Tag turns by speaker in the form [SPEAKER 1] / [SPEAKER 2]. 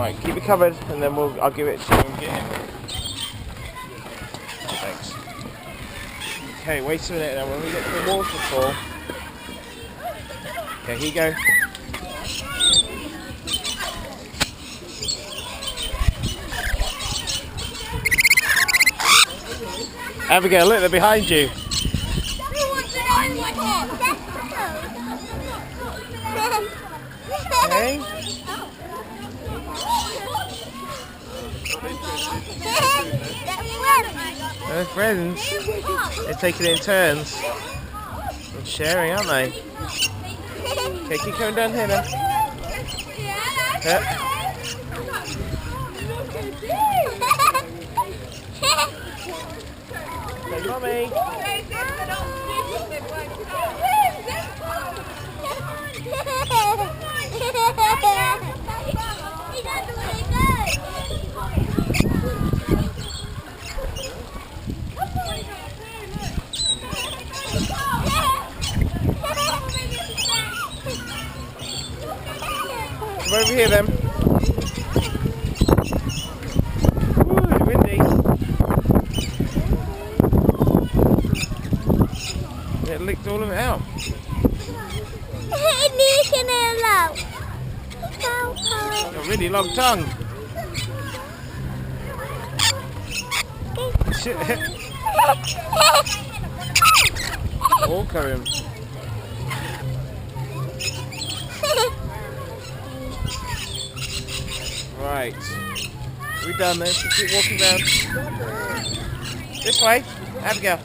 [SPEAKER 1] Right, keep it covered, and then I'll give it to you and get in. Thanks. Okay, wait a minute now. When we get to the waterfall. Okay, here you go. Abigail, look, they're behind you. Okay. They're friends. They're taking it in turns. And sharing, aren't they? Okay, keep coming down here now. Hey, Mummy. Come over here then. Ooh, windy. It licked all of it out. Got a really long tongue. Walker him. Right. We're done then. So keep walking down. This way, Abigail.